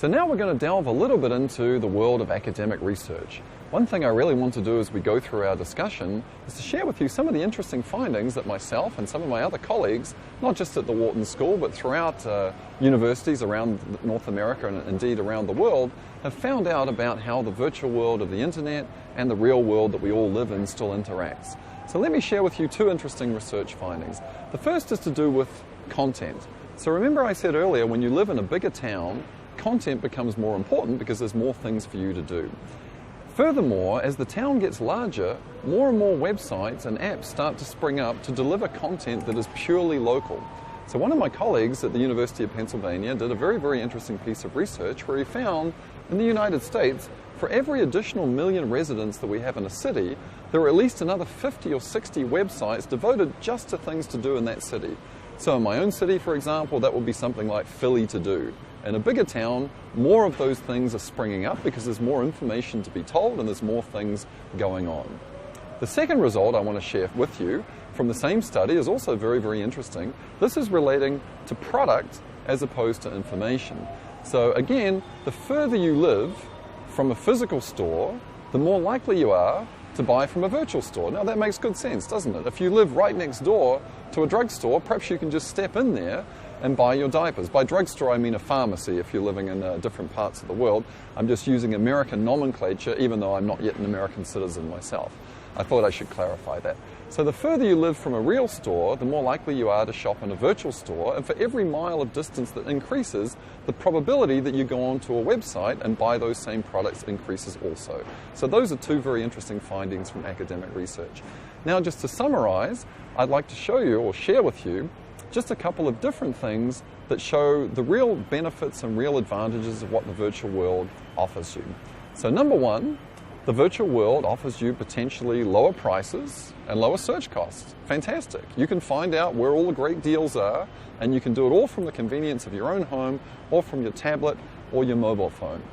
So now we're going to delve a little bit into the world of academic research. One thing I really want to do as we go through our discussion is to share with you some of the interesting findings that myself and some of my other colleagues, not just at the Wharton School, but throughout universities around North America and indeed around the world, have found out about how the virtual world of the internet and the real world that we all live in still interacts. So let me share with you two interesting research findings. The first is to do with content. So remember I said earlier, when you live in a bigger town, content becomes more important because there's more things for you to do. Furthermore, as the town gets larger, more and more websites and apps start to spring up to deliver content that is purely local. So one of my colleagues at the University of Pennsylvania did a very, very interesting piece of research where he found in the United States, for every additional million residents that we have in a city, there are at least another 50 or 60 websites devoted just to things to do in that city. So in my own city, for example, that would be something like Philly to do. In a bigger town, more of those things are springing up because there's more information to be told and there's more things going on. The second result I want to share with you from the same study is also very, very interesting. This is relating to product as opposed to information. So again, the further you live from a physical store, the more likely you are to buy from a virtual store. Now that makes good sense, doesn't it? If you live right next door to a drugstore, perhaps you can just step in there and buy your diapers. By drugstore, I mean a pharmacy if you're living in different parts of the world. I'm just using American nomenclature, even though I'm not yet an American citizen myself. I thought I should clarify that. So the further you live from a real store, the more likely you are to shop in a virtual store, and for every mile of distance that increases, the probability that you go onto a website and buy those same products increases also. So those are two very interesting findings from academic research. Now, just to summarize, I'd like to show you or share with you just a couple of different things that show the real benefits and real advantages of what the virtual world offers you. So number one, the virtual world offers you potentially lower prices and lower search costs. Fantastic. You can find out where all the great deals are, and you can do it all from the convenience of your own home or from your tablet or your mobile phone.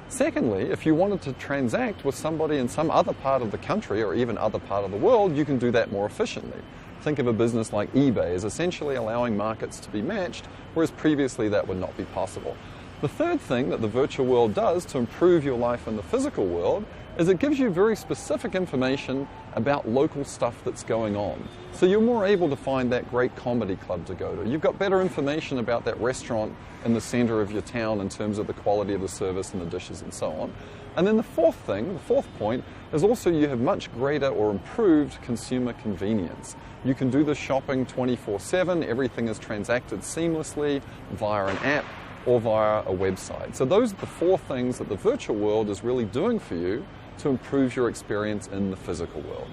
Secondly, if you wanted to transact with somebody in some other part of the country or even other part of the world, you can do that more efficiently. Think of a business like eBay as essentially allowing markets to be matched, whereas previously that would not be possible. The third thing that the virtual world does to improve your life in the physical world is it gives you very specific information about local stuff that's going on. So you're more able to find that great comedy club to go to. You've got better information about that restaurant in the center of your town in terms of the quality of the service and the dishes and so on. And then the fourth point, is also you have much greater or improved consumer convenience. You can do the shopping 24/7, everything is transacted seamlessly via an app or via a website. So those are the four things that the virtual world is really doing for you to improve your experience in the physical world.